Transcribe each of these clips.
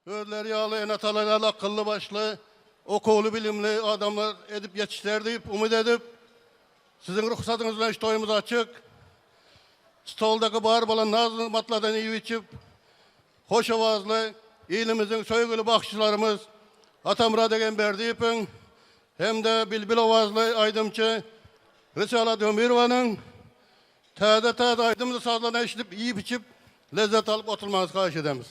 Özleri yağlı, enatalı, akıllı başlı, okulu bilimli adamlar edip yetiştiler deyip, umut edip, sizin ruhsatınızla işte toyumuz açık. Stoldaki bağır balan nazlı matladan iyi içip, hoş avazlı, ilimizin söygülü bakışçılarımız, Atamurad Egember deyipin, hem de bilbil avazlı aydımçı, Risalat Ömirvan'ın täze aydımızı sazlarına eşitip, yiyip içip, lezzet alıp oturmanızı karş edemiz.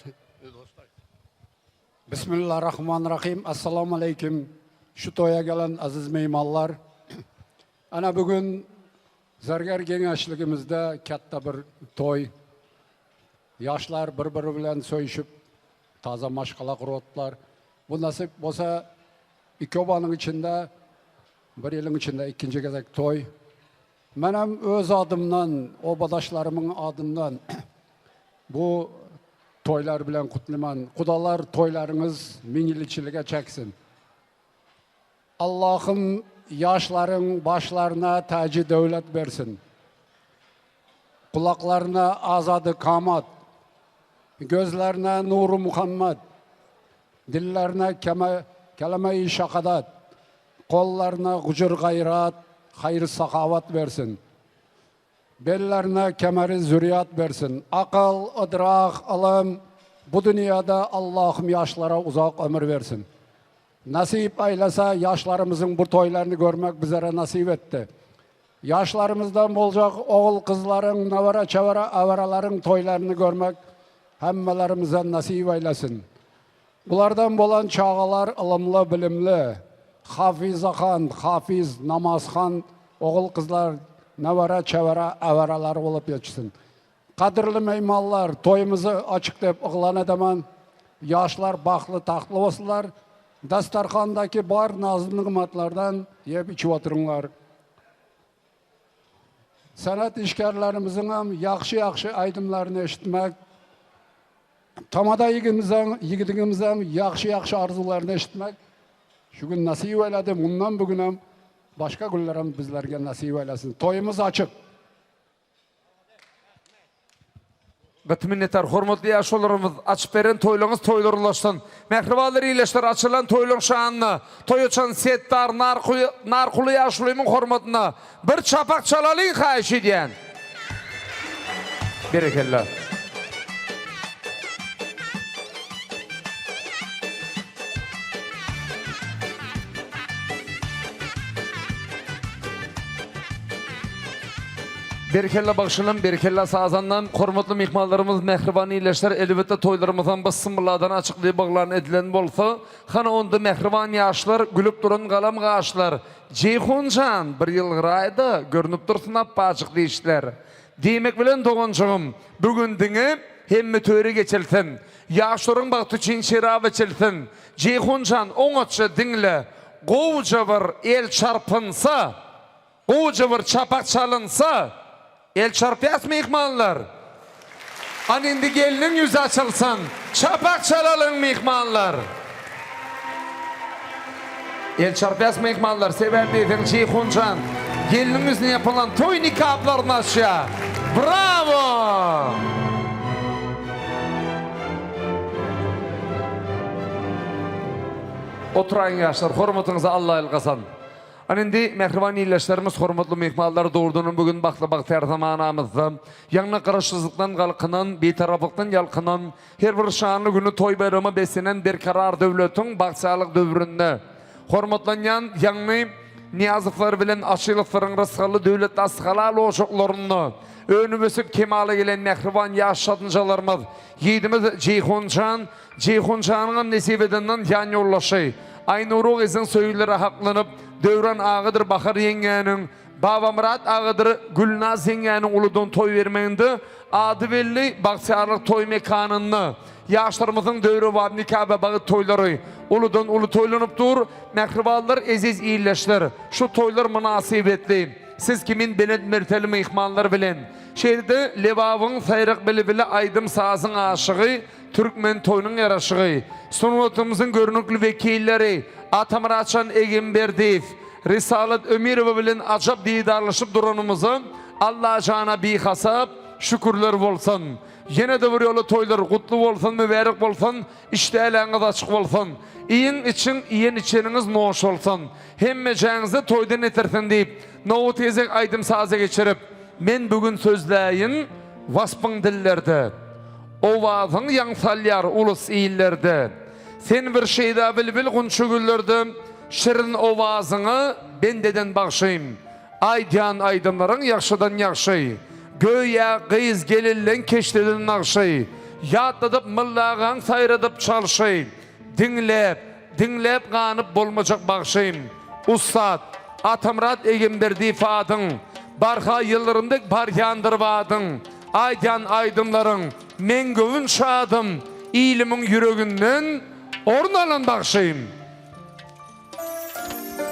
Bismillahirrahmanirrahim. Assalamu aleyküm. Şu toya gelen aziz meymanlar. Ana bugün Zargar Gençligimizde katta bir toy. Yaşlar bir-biri bilen söyüşüp, taza maşkala kurotlar. Bu nasip olsa iki obanın içinde, bir yılın içinde ikinci gezek toy. Benim öz adımdan, obadaşlarımın adımdan bu toylar bilen kutlaman. Kudalar toylarınız miniliçiliğe çeksin. Allah'ım yaşların başlarına tacı devlet versin. Kulaklarına azadı kamat. Gözlerine nuru Muhammed. Dillerine kelime-i şakadat. Kollarına gucur gayrat, hayır sakavat versin. Bellerine kemeri zürriyat versin. Akıl, idrak, ilim bu dünyada Allah'ım yaşlara uzak ömür versin. Nasip eylese yaşlarımızın bu toylarını görmek bizlere nasip etti. Yaşlarımızdan olacak oğul kızların, navara çavara avaraların toylarını görmek hemmelerimize nasip eylesin. Bunlardan olan çağalar ılımlı, bilimli, hafizahan, hafiz, namazhan, oğul kızlar, navara çevara avaralar olup yetişsin. Kadirli meymanlar, toyumuzu açık deyip ıglan edemen. Yaşlar baklı tahtlı olsunlar. Dastarkandaki bar nazlı nimetlerden yiyip içip oturunlar. Sanat işgərlərimizin hem yaxşı aydımlarını eşitmek, tamada yiğidimizin hem yaxşı arzularını eşitmek, şu gün nasip eyledim, bundan bugün hem başka günlerim bizlerge nasip eylesin. Toyumuz açık. Bütün yeter, hormatly yaşlarımız açıp veren toylarınız toylarılaşsın. Mehribalar iyileştir açılan toylun şanını, toy uçan settar, narkulu yaşlıyımın hormatına bir çapak çalalıyın xahiş ediyen. Berekellah. Berkella bağışılın, berkella sazandan, hormatlı mihmallarımız, mehriban iyileşler, elbette toylarımızdan basınmırlardan açıklığı bağlarını edilen bolsa, xana onda mehriban yaşlar, gülüp durun qalam ağaçlar, Ceyhuncan bir yıl gırayda, görünüp dursun appaçık deyişler. Demek bilen doğuncağım, bugün dini hemmi töre geçilsin, yaşların baktı çin şerabı çilsin, Ceyhuncan oňatça dinle, goğuca bir el çarpınsa, goğuca bir çapak çalınsa, el çarpıyas mı ihmanlar? Anindi gelinin yüzü açılsın. Çapak çalalım mı ihmanlar? El çarpıyas mı ihmanlar? Sebebi efendim Ceyhuncan. Gelinimizin yapılan toy nikahlarını aşağı. Bravo! Oturan yaşlar, hormatınıza Allah elgasan. Anindi mehriban iyileşlerimiz, hormatlı mehmallar doğurduğunun bugün baklı her zamanımızda yanına karışsızlıktan kalkınan, betaraflıktan yalkınan, her bir şanlı günü toy bayramı besinen bir karar devletin bakçalık dövründe hormatlanyan yanlı niyazıflar bilen aşılıkların rızkalı devlet asıkalı oşuklarını önümüsü kemale gelen mehriban yaşadıncalarımız yiğidimiz Ceyhuncan'ın nesibedinden yan yollaşı Aynuruk izin söyleri haklanıp Dövran ağıdır Bakar yengenin, Baba Murat ağıdır Gülnaz yengenin uludun toy vermeyindi. Adı belli baksiyarlık toy mekanını, yaşlarımızın dövrü var nikah bağı toyları, uludun ulu toylanıp dur, mehriballar eziz iyileşler. Şu toylar münasibetli. Siz kimin benet merteli ihmanlar bilen. Şehirde Levav'ın sayrak bile aydım sazın aşığı, Türkmen toyunun yaraşığı. Sunnatimizin görünüklü vekilleri, Atamurad Egemberdiyev, Risalat Ömirova bilen acap didarlaşıp duranımızın Allah cana bi hasap şükürler olsun. Yine de bir yolu toylar kutlu bolsun, mübarek bolsun, işte eliniz açık bolsun. İyin için, iyin içeniniz noş olsun. Hemme canınızı toydan etirsin deyip, noğu tezek aydım saza geçirip, men bugün sözleyin, vaspın dillerde, ovazın yansal ulus iyillerde, sen bir şeyda bilbil günçügüllerde, şirin ovazını bendeden bağışayım. Aydan aydınların yakşıdan yakşay. Göya kıyız gelillen keşteden nakşay. Yatladıp mıllağın sayradıp çalışay. Dinlep kanıp bolmayacak bağışayım. Ustad, Atamrat Egemberdi fadın. Barha yıllarındık bar yandırvadın. Aydan aydınların men gövün şadım. İyilimin yüreğinden orun alan bağışayım.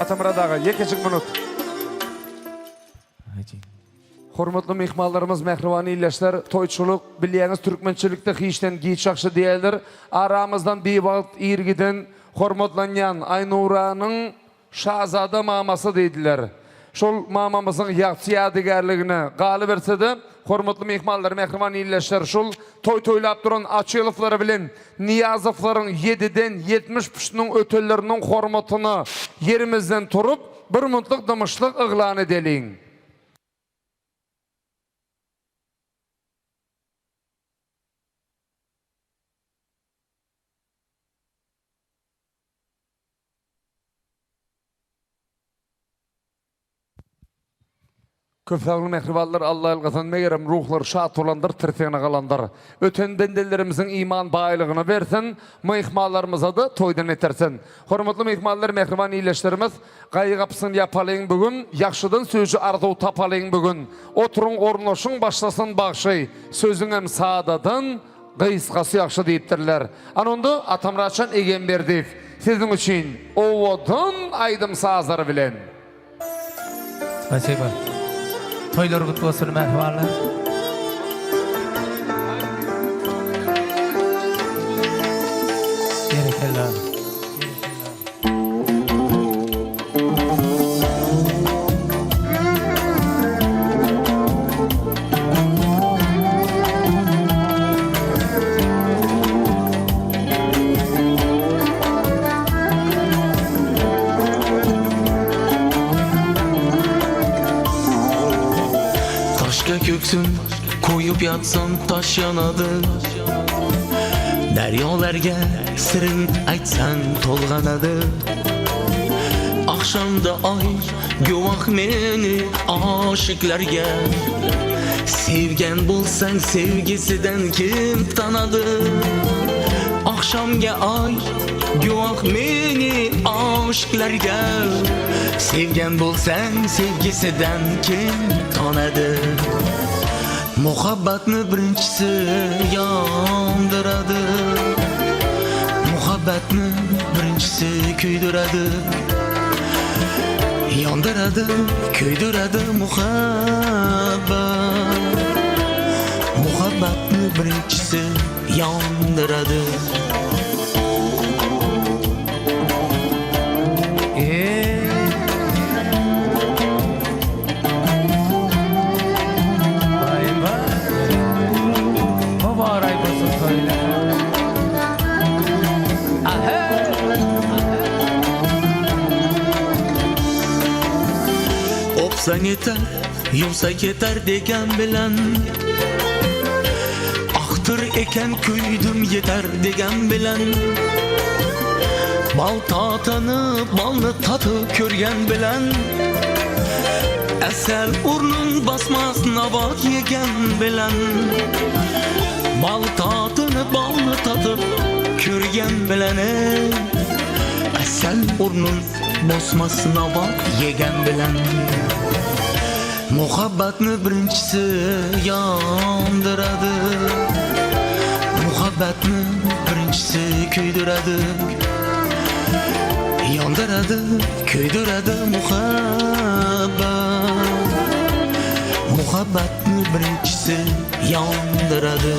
Atamrat ağa, yekecik minut. Hormatly mehmanlarımız, mehribani illeşler, toyçuluk, bilýäňiz türkmençilikde hiçten giç ýakşy diýerler. Aramızdan bir wagt irgiden hormatlanýan Aynuranyň şahzada mamasy diýdiler. Şol mamamyzyň ýakşy ýadygarlygine galy berse-de, hormatly mehmanlar, mehribani illeşler, şol toy-toylap duran Açylovlary bilen Niyazowlaryň 7-den 70 püştüniň ötelleriniň hormatyny yerimizden turup bir minutlyk dymışlyk yglan edeliň. Köpägli mehribanlar, Allah ylgatan megerem ruhlar şat olandır, tirtene galandır. Öten bendelerimizin iman baýlygyny bersin, mehmanlarymyza da toydan etersin. Hormatly mehmanlar, mehriban iýleşlerimiz, gaýy gapysyny ýapalyň bugün, ýakşydan sözü arzuw tapalyň bugün. Oturuň, ornaşyň, başlasyn bagşy, sözüň hem saadadan, gysgasy ýakşy diýipdirler. Anonda Atamratçan Egemberdiýew, siziň üçin owadan aýdym sazary bilen. Spasiba. Toylar kutlu olsun mehmanlar. Gerekeller. Köksün koyup yatsam taş yanadı. Deryolarga sirrin aytsan tolganadı. Akşamda ay gövah meni aşıklarga. Sevgen bulsan sevgisinden kim tanadı. Akşamga ay gövah meni aşıklarga. Sevgen bulsan sevgisinden kim tanadı. Muhabbatni birinchisi yondiradi. Muhabbatni birinchisi kuydiradi. Yondiradi, kuydiradi muhabbat. Muhabbatni birinchisi yondiradi. Opsan yeter, yumsak yeter degen bilen. Aktır eken küydüm yeter degen bilen. Bal tatanı, balını tatı körgen bilen. Esel urnun basmaz nabak yegen bilen. Bal tatını, balını tatı körgen bilen. Esel urnun basmasına bak yegen bilen. Muhabbatni birinchisi yondiradi. Muhabbatni birinchisi kuydiradi. Yondiradi, kuydiradi muhabbat. Muhabbatni birinchisi yondiradi.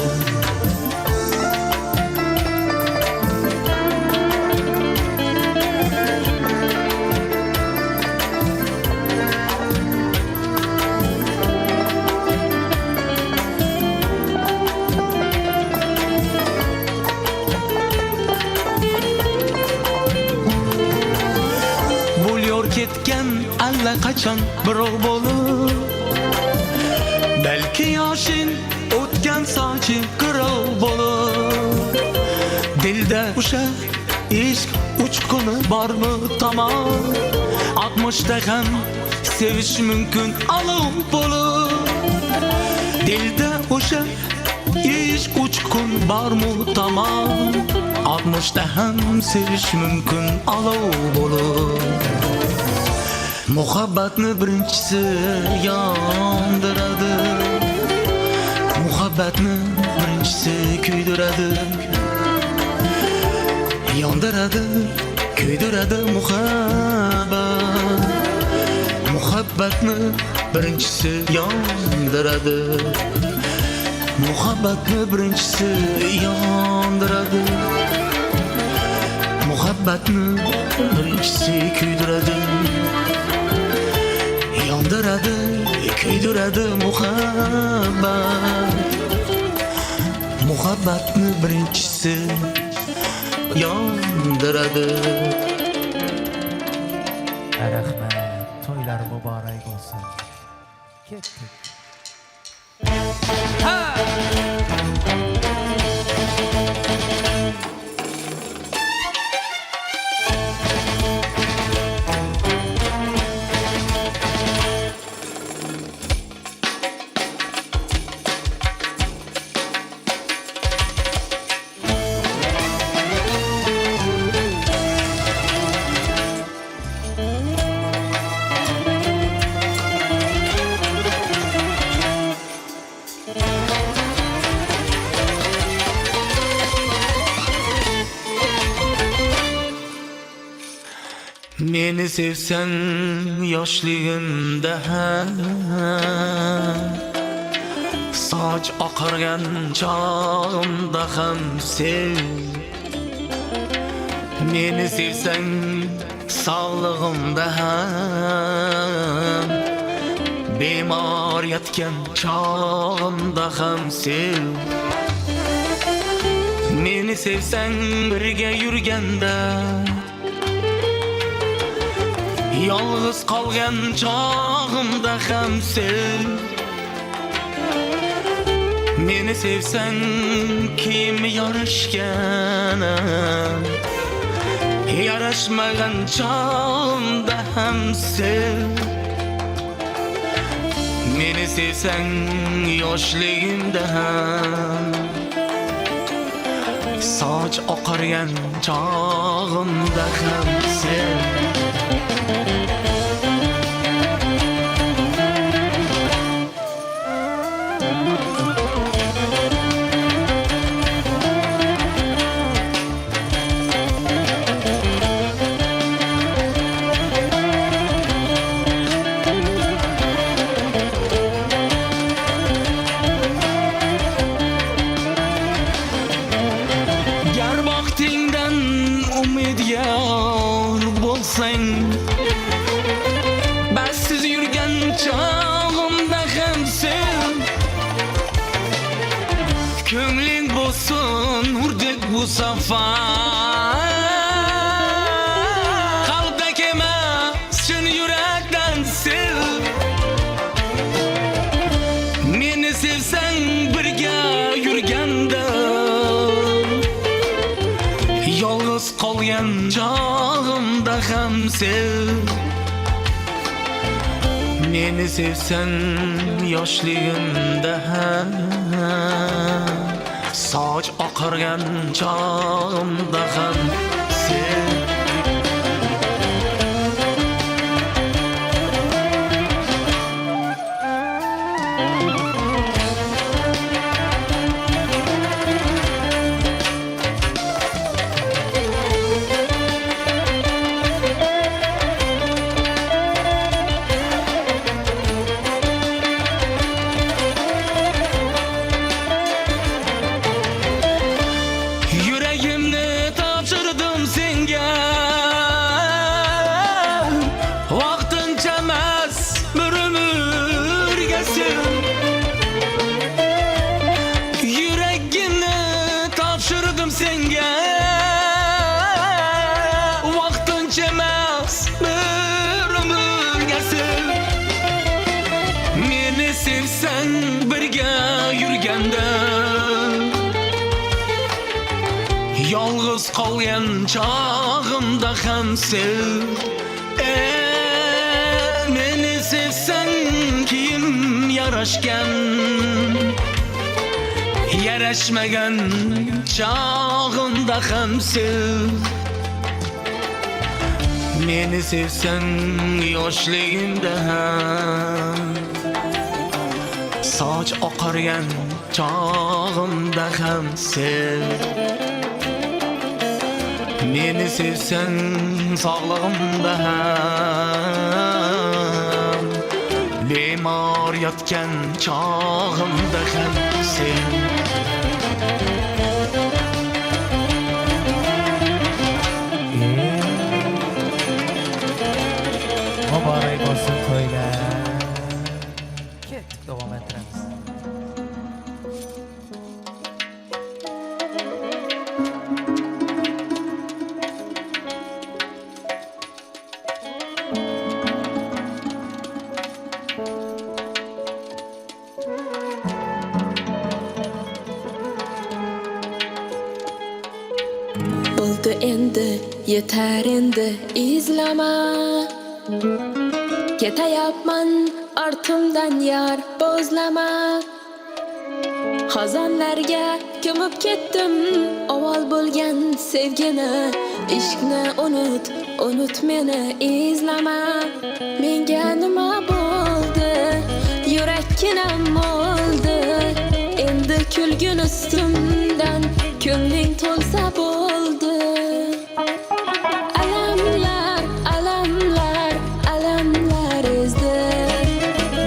ketgan allaqachon birov bo'lib balki yoshing o'tgan sochi qirov bo'lib dilda o'sha ishq uchquni bormi tamom 60'da ham sevish mumkin olov bo'lib dilda o'sha ishq uchqun bormi tamom 60'da ham sevish mumkin olov bo'lib muhabbatni birinchisi yondiradi muhabbatni birinchisi kuydiradi yondiradi kuydiradi muhabbatni birinchisi yondiradi muhabbatni birinchisi yondiradi muhabbatni birinchisi kuydiradi yondiradi kuydiradi muhabbatni birinchisi yondiradi. Rahmat, to'ylar muborak bo'lsin. Ketdik. Meni sevsen yoshligimda soch oqargan chog'imda ham sev meni sevsen sog'lig'imda ham bemor yotgan chog'imda ham sev meni sevsen birga yurganda yolg'iz qolgan chog'imda ham sev meni sevsang kim yarashgan yarashmagan chog'imda ham sev meni sevsang yoshligimda ham soch oqargan chog'imda ham sev Bassiz yurgan chog'imda ham sev ko'ngling bo'lsin urdek bu safar qalbdagi emas chin yurakdan sev meni sevsang birga yurganda yolg'iz qolgan chog'imda ham sev meni sevsang yoshligimda ham soch oqargan chog'imda ham sev Yüreğimde topşır yalğız qalgan çağımda ham sev. Meni sevsen kim yaraşgan, yaraşmagan çağımda ham sev. Meni sevsen yoshligimda ham, soch oqargan çağımda ham sev. Meni sevsen sog'lig'imda ham, bemor yotgan çağımda ham sev. Mübarek olsun toylar. Kettik, devam ettiremiz. Oldu endi, yeter endi izlama. Ketayapman ortimdan yar bozlama. Xazonlarga ko'mib ketdim avval bo'lgan sevgini. Ishqni unut meni izlama. Menga nima bo'ldi? Yurakkinam o'ldi. Endi kulgin ustimdan ko'ngling to'lsa bo'ldi. Alamlar, alamlar, alamlar ezdi.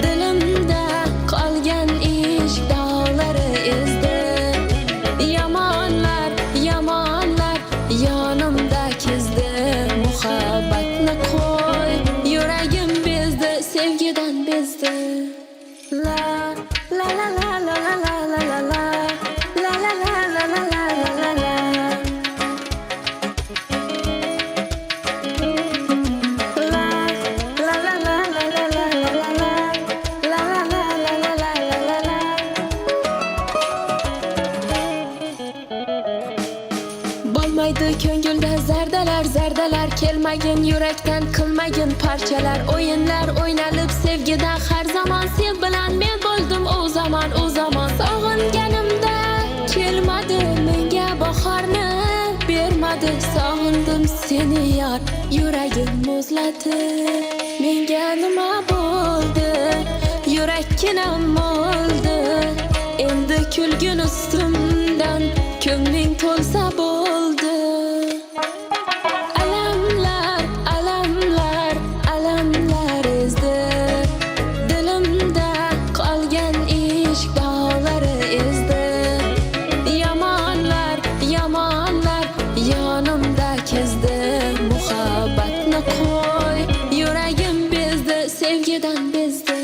Dilimda qolgan ishq dog'lari ezdi. Yomonlar, yomonlar yonimda kezdi. Muhabbatni qo'y, yuragim bezdi, sevgidan bezdi. La la la la la la la la la la. La la la la la la la la la. La la la la la la la la la. La la la la la la la la. Bo'lmaydi ko'ngilda zardalar, zardalar kelmagin yurakdan qilmagin parchalar. O'yinlar o'ynalib sevgidan har zamon sen bilan men bo'ldim o zaman. Sog'inganimda kelmadi menga bahorni bermadi. Sog'indim seni yar, yuragim muzladi. Menga nima bo'ldi? Yurakkinam o'ldi. Endi kulgin ustimdan ko'ngling to'lsa bo'ldi. Alamlar, alamlar, alamlar ezdi. Dilimda qolgan ishq dog'lari ezdi. Yomonlar, yomonlar yonimda kezdi. Muhabbatni qo'y, yuragim bezdi, sevgidan bezdi.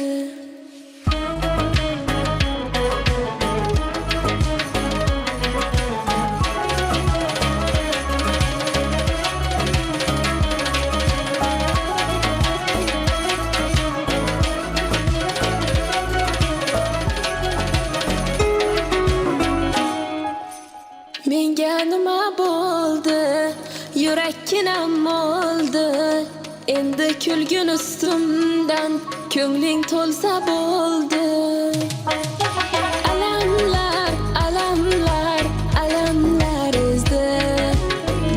Menga nima bo'ldi? Yurakkinam o'ldi. Endi kulgin ustimdan ko'ngling to'lsa bo'ldi. Alamlar, alamlar, alamlar ezdi.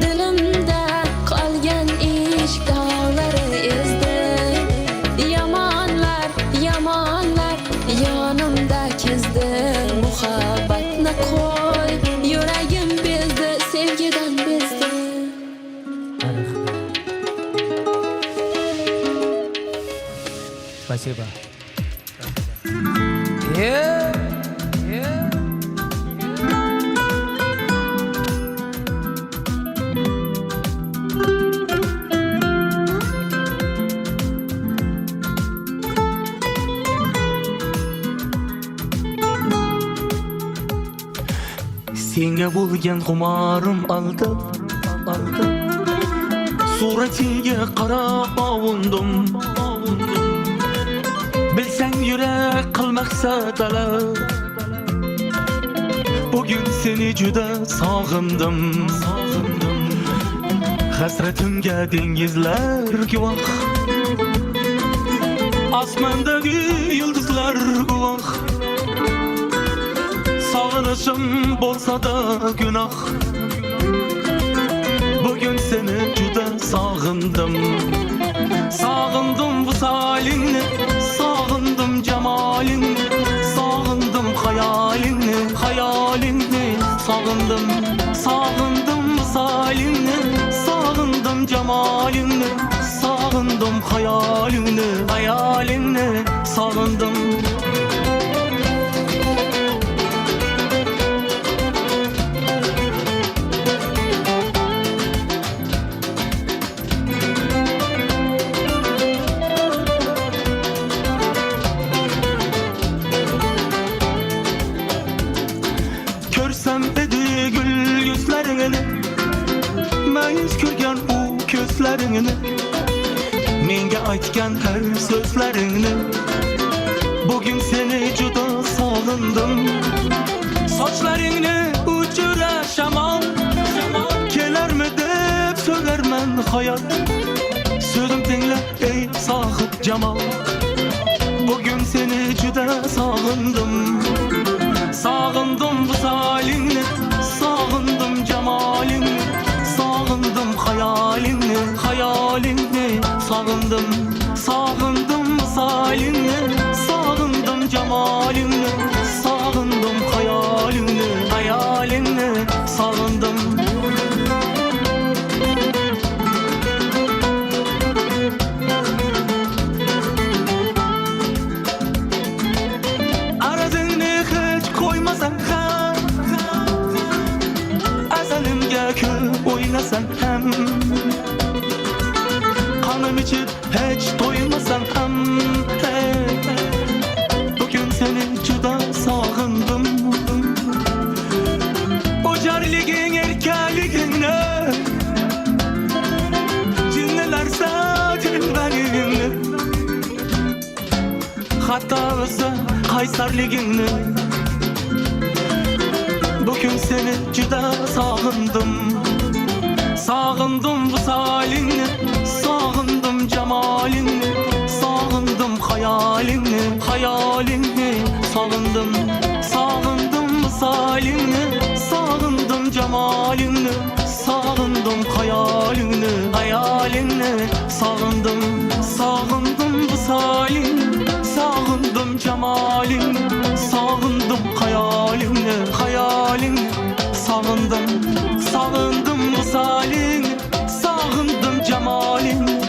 Dilimda qolgan ishq dog'lari ezdi. Yomonlar, yomonlar yonimda kezdi. Muhabbatni qo'y, yuragim bezdi, sevgidan bezdi. Спасибо. Senga bo'lgan xumorim aldı. Suratingga qarab ovundim. Bilsang yurak qilmaqsa talab. Bugün seni juda sog'indim. Hasretimge dengizler givah, asmandagi yıldızlar givah. Sağınışım bolsa da günah, bugün seni juda sağındım. Sağındım bu salini, sağındım cemalini, sağındım hayalini, hayalini. Sağındım, sağındım bu salini, sağındım cemalini, sağındım hayalini, hayalini. Sağındım. Körsem edi gül yüzlerini, mayus körgen u közlerini, menga aytgan her sözlerini. Bugün seni juda sağındım. Saçlarını uçura şamal, keler mi dep söylermen hayat. Sözüm dinle ey sahip cemal, bugün seni juda sağındım. Sağındım bu salini, sağındım cemalini, sağındım hayalini, hayalini. Sağındım, sağındım bu salini, sağındım cemalini, sağındım hayalini, hayalini. Sağındım. Aradığını hiç koymasan hem, azalimge köp oynasan hem, kanım içip hiç doymasan hem. Bugün seni juda sağındım. O carligin erkeligine, cinneler zaten benimle. Hatta özü kaysarligini, bugün seni juda sağındım. Sağındım bu salini, sağındım cemalini, sağındım hayalini, hayalini. Sağındım, sağındım bu salini, sağındım cemalini, sağındım hayalini, hayalini. Sağındım, sağındım bu salini, sağındım cemalini, sağındım hayalini, hayalini. Sağındım, sağındım bu salini, sağındım cemalini,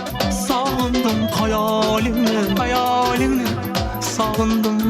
sağındım hayalini, hayalini. Sağındım.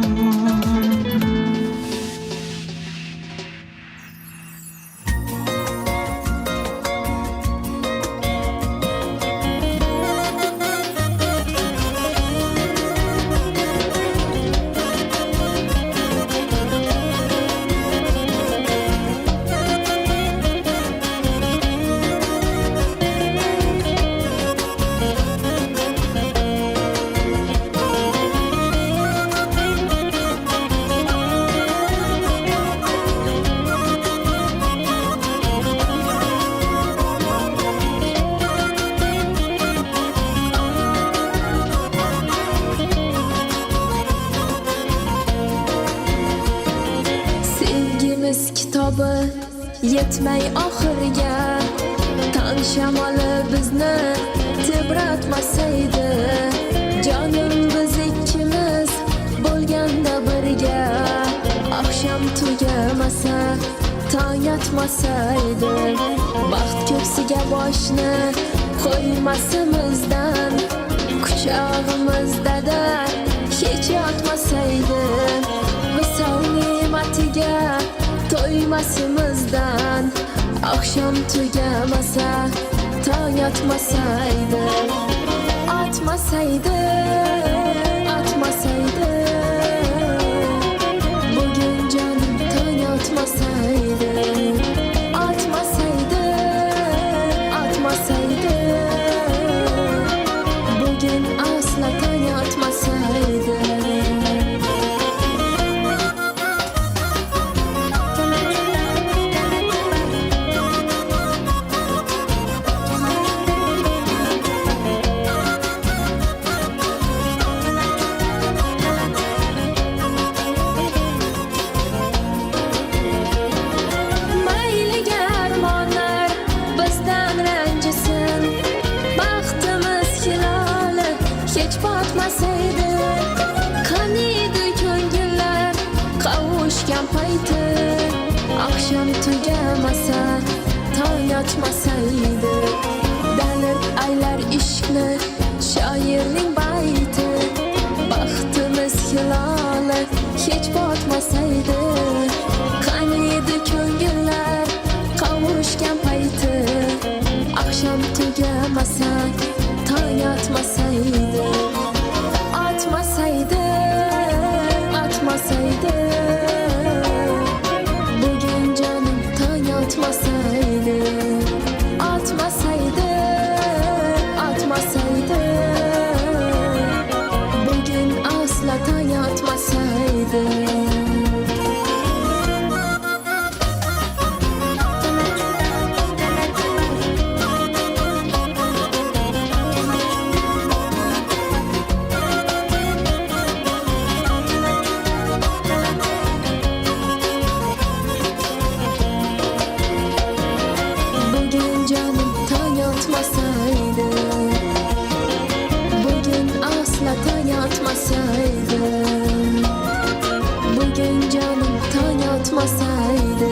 Sevgimiz kitabı yetmey ahırga, tan shamoli bizni tebratmasaydi, jonim biz ikkimiz bo'lganda birga, akşam tugamasa tong yotmasaydi, baxt ko'ksiga boshni qo'ymasimizdan, quchog'imizda hech yotmasaydi, visol ne'matiga to'ymasimizdan, akşam tugamasa tong yotmasaydi, atmasaydi, atmasaydi, bugün jonim tong yotmasaydi, atmasaydi, atmasaydi, bugün asla tong yotmasaydi. can rencisin. Baktımız hilali hiç batmasaydı. Kanıydı köngüller kavuşken paytı. Akşam tügemasa tan yatmasaydı. Derler aylar işkli şairning bayti. Baktımız hilali hiç batmasaydı. Kanıydı köngüller kavuşken paytı. Akşam tügemasa tan yatmasaydı. Atmasaydı, atmasaydı. Bugün canım tan yatmasaydı. Atmasaydı, atmasaydı. Bugün asla tan yatmasaydı. Bugün canım tan yatmasaydı. Bugün asla tan yatmasaydı. Bugün canım tan yatmasaydı.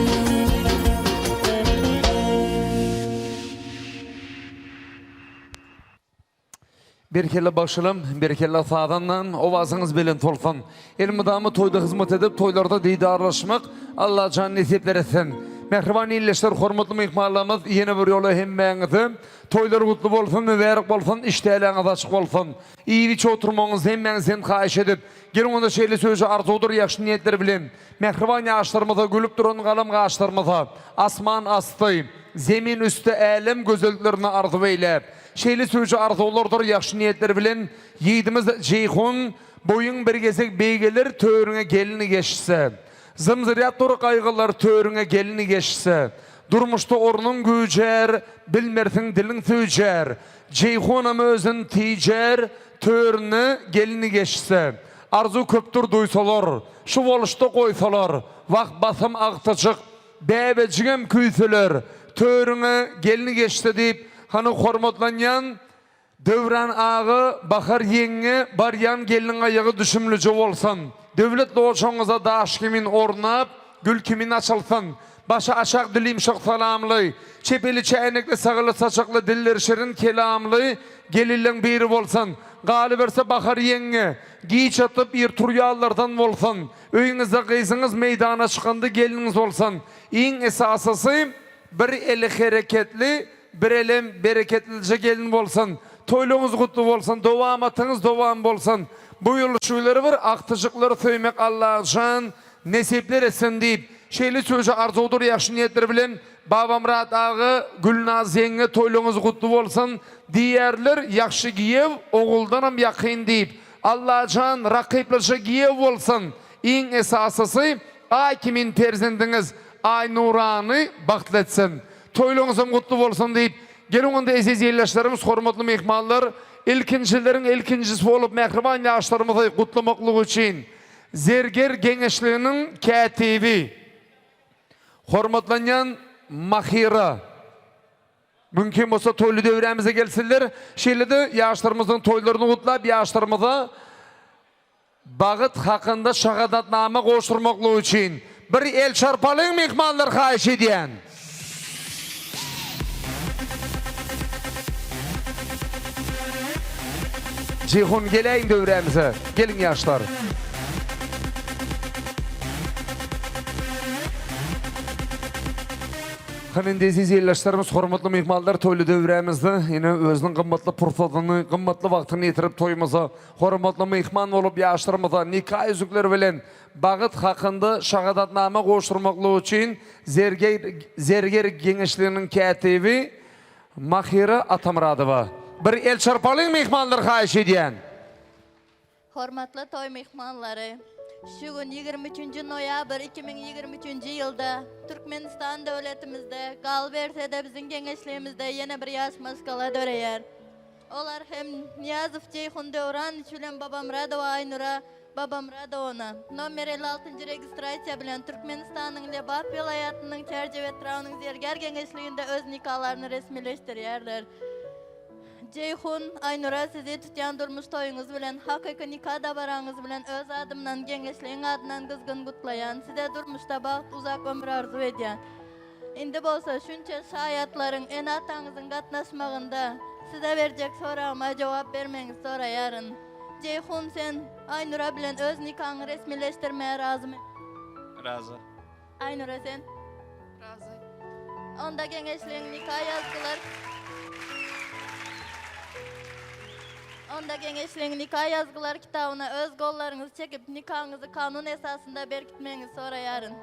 Bir kelle başılım, bir kelle sağdandan ovazınız bilen tolsun. Elmidamı toyda hizmet edip toylarda didarlaşmak Allah can nesipler etsin. Mehriban illeşler, hormatlı mihmallarımız yeni bir yolu hemmeğinizi. Toylar kutlu olsun, mübarek olsun, iştahlarınız açık olsun. İyi bir oturmanız hemmeğinizden kahiş edip, gelin onda şeyli sözü arzudur, yakşı niyetler bilin. Mehriban yaşlarımıza, gülüp durun kalım ağaçlarımıza, asman astı, zemin üstü elim gözlüklerini arzu eyle. Şeyli sözü arzulardır, yakşı niyetler bilin. Yiğidimiz Ceyhun, boyun bir gezek beygelir, töğrüne gelini geçse. Zımzıriyat dur kaygılar töğrüne gelini geçse. Durmuştu ornun gücer, bilmersin dilin tücer. Ceyhunam özün ticer, töğrüne gelini geçse. Arzu köptür duysalar, şu oluşta koysalar. Vakt basım aktıcık, bebecigem küyseler. Töğrüne gelini geçse deyip, hani hormatlanyan, dövran ağı, bakar yenge, baryan gelin ayağı düşümlücü olsan. Devlet doğuşunuza daş kimin ornap, gül kimin açılsın. Başa aşak dilim çok salamlı. Çepeli çeynekli sağılı saçaklı diller şirin kelamlı. Gelilin biri olsun. Galiberse bakar yenge. Giy çatıp bir turyallardan olsun. Öyünüzde kıyısınız meydana çıkandı geliniz olsun. İn esasısı bir eli hareketli, bir elem bereketlice gelin olsun. Toylunuz kutlu olsun, dovamatınız dovam olsun. Bu yıl şuyları var, aktıcıkları söylemek Allah'ın nesipler etsin deyip, şeyli sözü arzudur, yakşı niyetleri bilen, babam rahat ağı, Gülnaz yenge toylunuz kutlu olsun, diğerler yakşı giyev, oğuldanım yakın deyip, Allah'ın rakiplerce giyev olsun. İn esasısı, ay kimin perzendiniz, ay nuranı baktletsin. Toylunuzum kutlu olsun deyip, gelin onda eziz yerleşlerimiz, hormatlı mehmanlar, ilkincilerin ilkincisi olup mehriban yaşlarımızı kutlamaklığı için Zerger Gençliğinin katibi, hormatlanan Mahira, mümkün olsa toylu devremize gelsinler. Şeyle de yaşlarımızın toylarını kutlap, yaşlarımıza bağıt hakkında şahadatname koşturmaklığı için bir el çarpalım mehmanlar kahiş ediyen. Ceyhun geleyin dövremize. Gelin yaşlar. Hemen deziz yerleşlerimiz, hormatlı mehmanlar toylu dövremizde yine özünün kımmatlı fırsatını, kımmatlı vaktini yetirip toyumuza, hormatlı mehman olup yaşlarımıza nikah yüzükleri bilen bağıt hakkında şahadatname koşturmaklığı için Zerger Gençliğinin katibi Mahira Atamradova. Bir el çarpalım mehmanlar kahiş ediyen. Hormatlı toy mehmanları, şu gün 23. noyabr 2023 yılda Türkmenistan devletimizde, Galberse'de bizim gençliğimizde yeni bir yaş maskala döreyer. Olar hem Niyazov Ceyhun Devran, Çülen babam Radova Aynur'a babam Radona. Nomer 56. registrasiya bilen Türkmenistan'ın Lebap vilayatının Çerçevet rayonunun Zerger Gengeçliğinde öz nikahlarını resmileştirýärler. Ceyhun, Aynura sizi tutyan durmuş toyunuz bilen, hakiki nikah dabaranız bilen öz adımdan gengeçliğin adından kızgın kutlayan, size durmuşta baht uzak ömür arzu edýän. Indi bolsa şunça şayatların en atanızın katnaşmağında size verecek sorağıma cevap vermeniz soraýaryn. Ceyhun, sen Aynura bilen öz nikahını resmileştirmeye razı mı? Razı. Aynura, sen? Razı. Onda gengeçliğin nikah yazgılar. Onda gengeçliğin nikah yazgılar kitabına öz gollarınızı çekip nikahınızı kanun esasında berkitmeniz soraýaryn.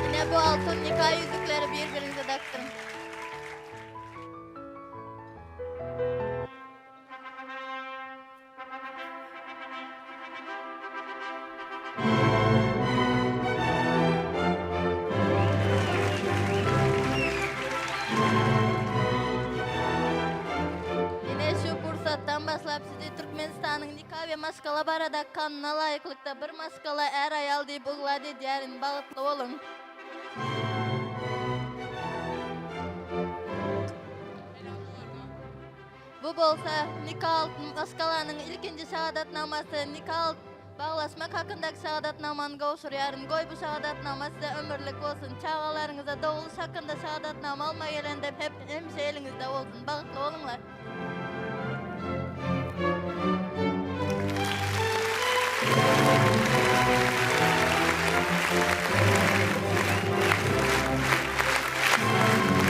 Yine bu altın nikah yüzükleri birbirinize taktırın. Yine şu fırsattan başlap sizi Türkmenistan'ın nikah ve maskala barada kanuna layıklıkta bir maskala er ayal deyip ıgladı edýärin, bagıtlı olun. Bu bolsa nikah altın maskalanın ilkinci şahadatnaması nikah bağlaşmak hakkındaki şahadatnamanı gowşurýaryn. Goý bu şahadatnama size ömürlük bolsun. Çağalaryňyza doguluş hakkında şahadatnama alma gelende hep hemşe elinizde bolsun. Bagıtlı olunlar.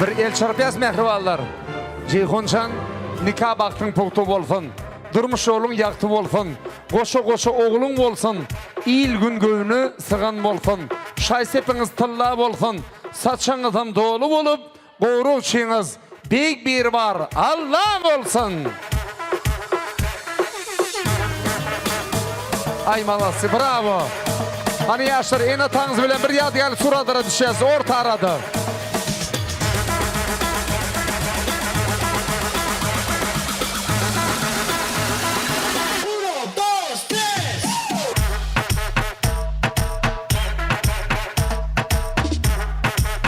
Bir el çarpyas mehribanlar. Ceyhuncan nikah baktın poktu bolsun. Durmuş yolun yaktı bolsun. Goşa oğlun bolsun. İyil gün göğünü sıgan bolsun. Şaysepiniz tılla bolsun. Saçınızdan dolu bolup, goğru çiğiniz bek bir var. Allah bolsun. Ay malası, bravo. Hani yaşlar en atanız bilen bir yadigar suradıra düşeceğiz, orta aradı.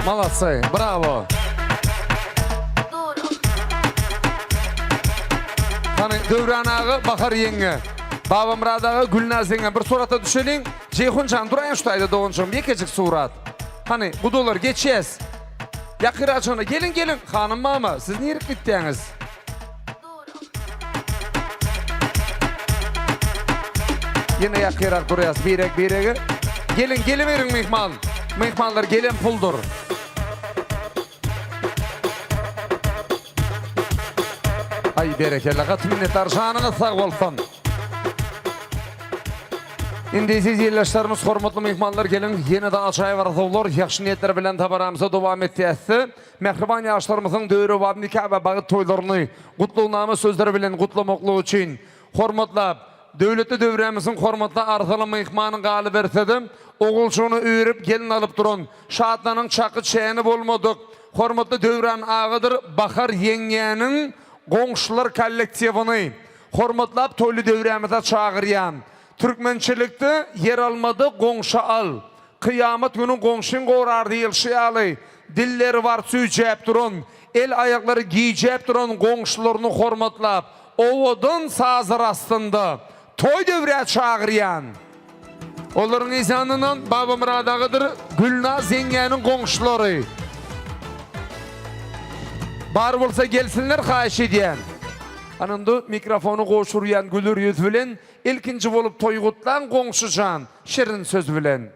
Молодцы, bravo. Hani Dövran ağı, Bahar yenge. Babam Radağı, Gülnaz yenge. Bir surata düşelim. Ceyhuncan durayın şutaydı doğunçum. Yekecik surat. Hani bu dolar geçeceğiz. Yakır açığına gelin. Hanım mama siz niye bittiğiniz? Yine yakırarak durayız. Birek. Gelin verin mihmal. Mihmallar gelin puldur. Ay berekelle kat minnettar şanınız sağ olsun. Indi siz yerleşlerimiz hormatlı mihmanlar gelin yeniden açayı var atavlar yaxşı niyetler bilen tabaramıza devam ettiğesi mehriban yaşlarımızın dövrü vab nikah ve bağıt toylarını kutluğunamı sözleri bilen kutlamaklığı için hormatla devletli dövremizin hormatla arzalı mihmanın gali versedim oğulçunu üyürüp gelin alıp durun şahatlanın çakı çeyeni bolmadık hormatlı dövren ağıdır Bahar yengenin Gongşular kollektivini hormatlap toylu devremize çağıryan. Türkmençilikte yer almadı gongşa al. Kıyamet günü gongşun qoğrardı yılşıyalı. Dilleri var süycep durun. El ayakları giycep durun gongşularını hormatlap. Ovodun sazır astında. Toy devreye çağıryan. Onların izanının babam radağıdır Gülnaz yengenin gongşuları. Bar bolsa gelsinler xahiş edýän. Anında mikrofonu goşuryan gülür yüz bilen ilkinci bolup toy gutlan goňşujan şirin söz bilen.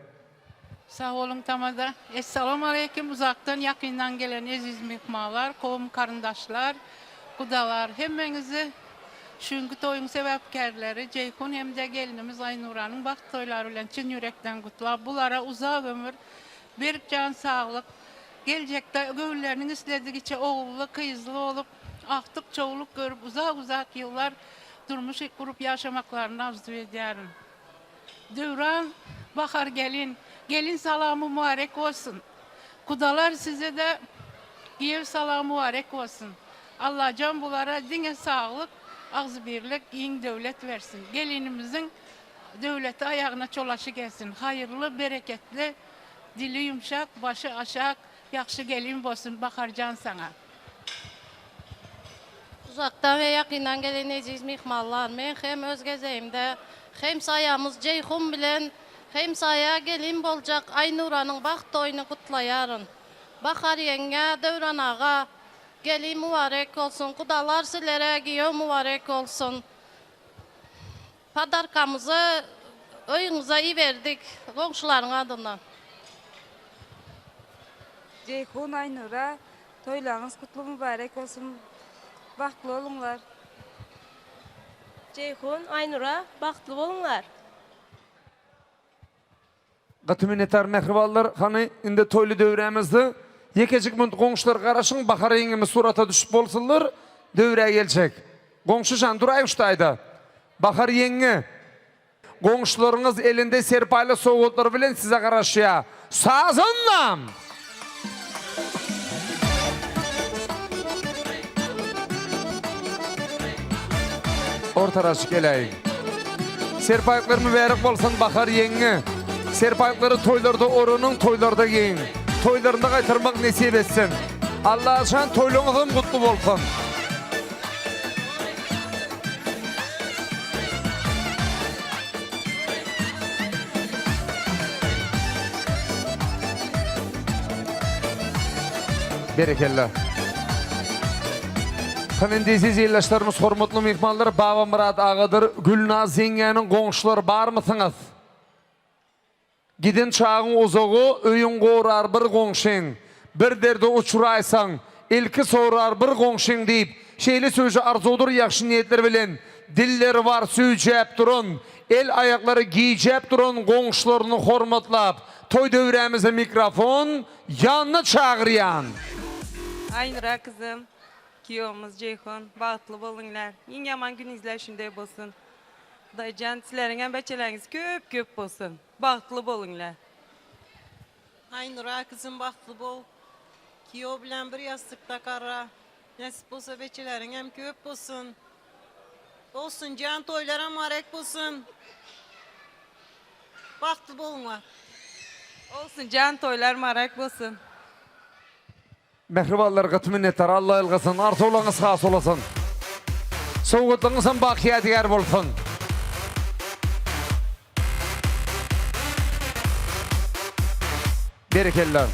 Sağ olun tamada. Esselamu aleyküm uzaktan yakından gelen aziz mihmanlar, kowum karındaşlar, kudalar hemmenizi şünkü toyun sebepkerleri Ceyhun hem de gelinimiz Aynura'nın baht toyları bilen çin yürekten kutlap. Bulara uzak ömür, bir can sağlık, gelecekte göğüllerinin istediğiçe oğullu, kıyızlı olup, aktık çoğuluk görüp uzak yıllar durmuş kurup yaşamaklarını arzu ederim. Dövran, bakar gelin salamı mübarek olsun. Kudalar size de ev salamı mübarek olsun. Allah can bulara dine sağlık, ağzı birlik, iyi devlet versin. Gelinimizin devleti ayağına çolaşı gelsin. Hayırlı, bereketli, dili yumuşak, başı aşak, yakşı gelin olsun. Bakarcan sana. Uzaktan ve yakından gelen aziz mihmallar, men hem öz gezeyimde, hem sayamız Ceyhun bilen, hem saya gelin bolacak Aynura'nın baht oyunu kutlayarın. Bakar yenge, Dövran ağa, gelin mübarek olsun, kudalar silere giyo mübarek olsun. Padarkamızı oyunuza iyi verdik, komşuların adından. Ceyhun Aynur'a toylarınız kutlu mübarek olsun. Bahtlı olunlar. Ceyhun Aynur'a bahtlı olunlar. Gatımın eter mehriballar, hani indi toylu dövremizdi. Yekecik münt qoңşular qaraşın, bakar yengimiz surata düşüp bolsunlar, dövre gelecek. Qoңşu can duray uçtaydı. Bakar yengi, qoңşularınız elinde serpaylı soğutları bilen size qaraşıya. Sazınlam! Ortaraşı geleyim. Serpaylıklar mübarek bolsun bakar yengi. Serpaylıkları toylarda orunun, toylarda giyin. Toylarında kaytarmak nesip etsin. Allah aşan toylunuzun kutlu bolsun. Berekellah. Kanendesiz yerleşlerimiz, hormatlı mihmanlar, Baba Murat ağadır, Gülnaz yengenin qoңşuları bar mısınız? Gidin çağın ozoğu, öyün qoğurar bir qoңşin, bir derdi uçuraysan, ilki soğurar bir qoңşin deyip, şeyli sözü arzudur yakşı niyetler bilen, dilleri var söyleyip durun, el ayakları giyecep durun qoңşularını hormatlap, toy dövremize mikrofon, yanına çağıryan. Aynur'a kızım, kiyomuz Ceyhun, bahtlı bolunlar. Yengeman gününüzler şunday bolsun. Daycan sizlerin beçeleriniz köp bolsun. Bahtlı bolunlar. Aynur'a kızım bahtlı bol. Kiyo bilen bir yastıkta kara. Nasip olsa beçelerin hem köp bolsun. Olsun can toylara mübarek bolsun. Bahtlı bolunlar. Olsun can toylar mübarek bolsun. Mehriballar qıtımın eter, Allah ilgısın, arzu olağınız xas olasın. Soğutlığınızın bakiyat yer bolsun. Berekellar.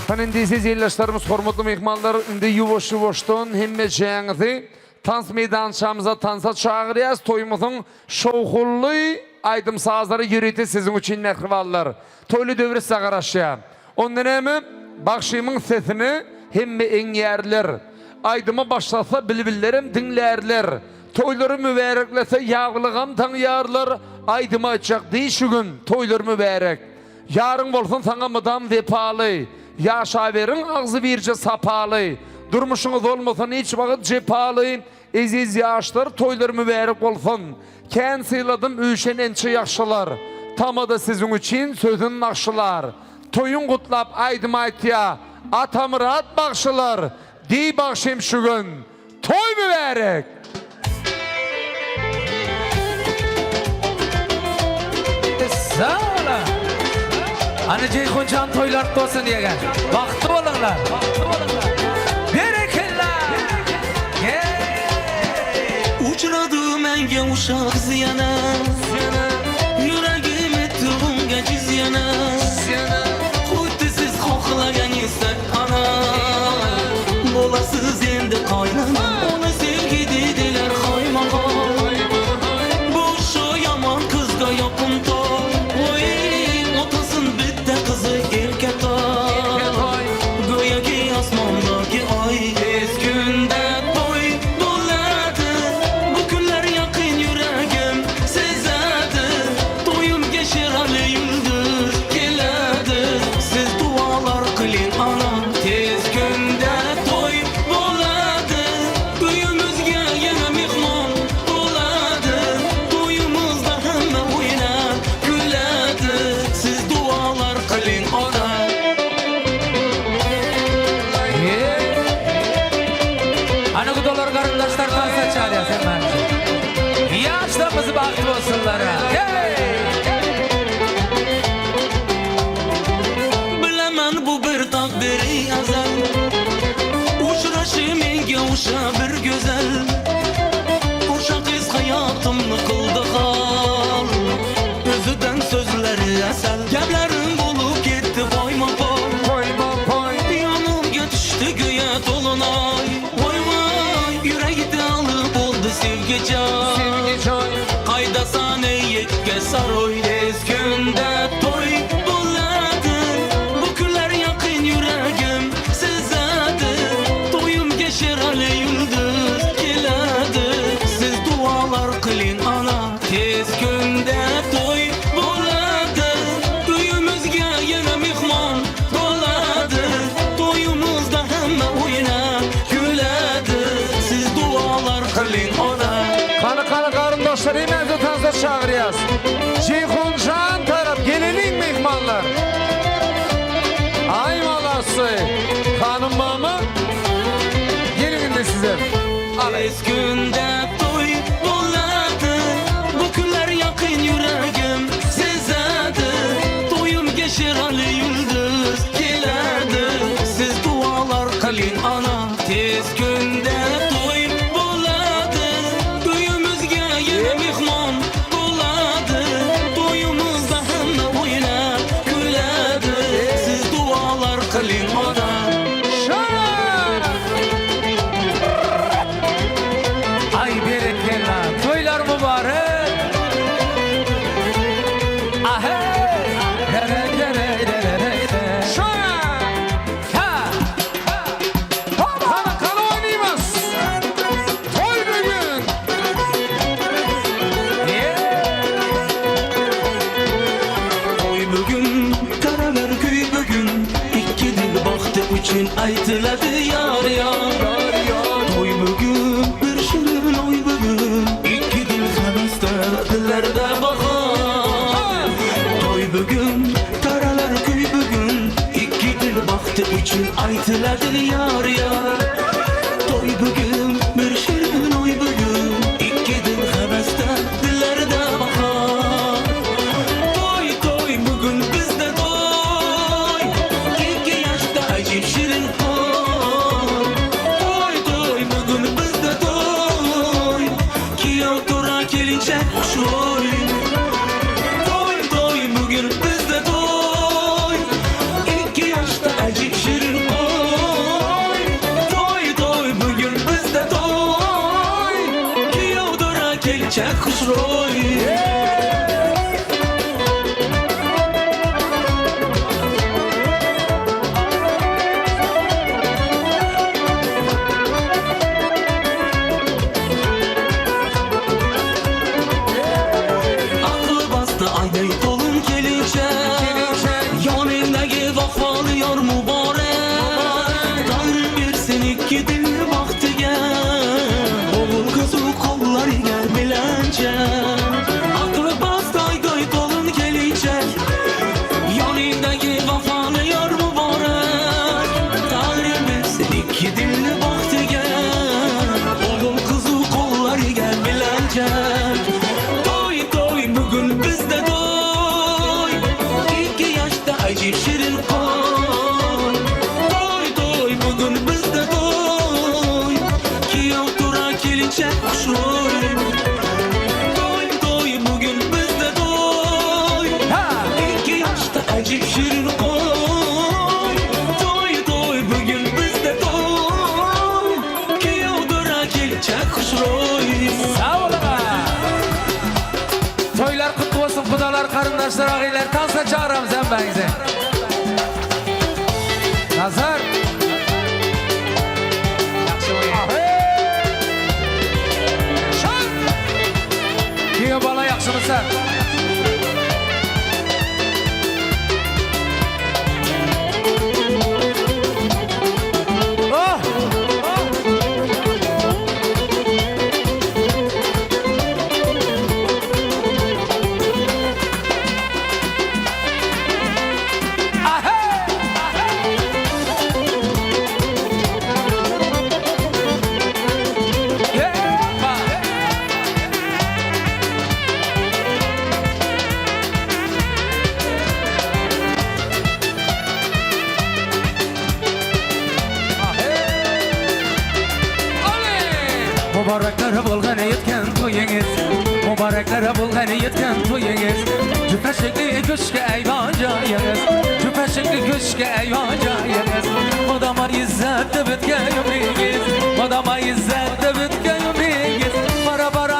Kanendesiz yerleşlerimiz, hormatlı mehmanlar, indi yuvoş-yuvoştan hemme şeyinizi tans meydançamıza tansa çağırıyaz. Toyumuzun şovhullu aydım sazları yürüyte sizin için mehriballar. Toylu dövri size qaraşya. Ondan emi bakşımın sesini hemme en yerler. Aydıma başlasa bilbillerim dinlerler. Toyları mübareklese yağlığam tanıyarlar. Aydıma açacak değil şu gün toyları mübarek. Yarın bolsun sana mıdam vepalı. Yaşa verin ağzı birce sapalı. Durmuşunuz olmasın hiç vakit cepalı. Eziz yaşlar toyları mübarek olsun. Ken sıyladım üşen ençi yaşlılar. Tamadı sizin için sözün nakşılar. Toyun kutlap aydım aytıya. Atamırat bakşılar. Di bakşım şu gün. Toy mübarek. Sağ olun. Hani Ceyhun can toylar olsun diye gel. Bahtlı olunlar. Berekellah. Uçradım enge uşak ziyana, yüreğim ettiğim geciz yana. Kutisiz koklayan istek ana, bolasız endi kaynana. Ona sevgi dediler kaymağa, boşu yaman kızga yapın toy. Oy, otasın bitti kızı erkek ay. Göğe ki asmandaki ay, tez günde toy doladı. Bu günler yakın yüreğim sezadi. Toyum geçer hali yıldız geledi. Siz dualar kılın sevgican Sevgican Haydasan eyyekке saroy tez günde toy buladır Bu günler yakın yüreğim sizedir Toyum geçer ale yıldız geladır Siz dualar kılın ana tez günde toy buladır Köyümüzge yine mihman doladır Toyumuzda hemme oyna güledir Siz dualar kılın ona Kanı karındaşlar hemen tutansa çağırıyaz. Ceyhuncan taraf gelenin mihmanlar. Ay malası. Hanım mama. Gelin de size. Tez günde toy buladı Bu günler yakın yüreğim sizedir Toyum geçer ali yıldız geledi Siz dualar kılın ana Tez günde toy buladı Köyümüzge yine mihman doladı Toyumuzda hemme oyna güledi Siz dualar kılın ona Ay berekella. Toylar mübarek. Ahey. Kanı oynayımız. Toy bugün. Toy bugün, karalar köy bugün İki dil baktı üçün aytıladı yar yar Toy bugün, bir şirin oy bugün İki dil heveste dillerde bakar Toy bugün, karalar köy bugün İki dil baktı üçün aytıladı yar yar Toy bugün, bir şirin oy bugün İki dil heveste dillerde bakar Toy toy bugün bizde toy 2 yaşta acip şirin toy Toy toy bugün bizde toy Kiyov tura gelince şoy Toy toy bugün bizde toy 2 yaşta acip şirin toy Toy toy bugün bizde toy Kiyov tura gelince şoy Aklı bastı ayday dolun gelince Yanındaki vafalı yar mübarek Tanrı versin iki dil baktı gel Oğul kızı kolları gel bilence Aklı bastı ayday dolun gelince Yanındaki vafalı yar mübarek Tanrı versin iki dil baktı gel Oğul kızı kolları gel bilence Toy toy bugün bizde toy 2 yaşta acip şirin koy Toy toy bugün bizde toy Kiyov tura gelince şoy Toy toy bugün bizde toy 2 yaşta acip şirin koy Toy toy bugün bizde toy Kiyov tura gelince şoy Sağ olun. Toylar kutlu olsun. Kudalar, karındaşlar, ağaylar. Tansa çağıramız hem benize. Nazar. Kiyo bala yakşımısı. Oh! Mübareklere bulgan yetken toyunuz Mübareklere bulgan yetken toyunuz Cüpeşikli köşke eyvancayınız Cüpeşikli köşke eyvancayınız Odama izzette bitken ömrünüz Odama izzette bitken ömrünüz Para para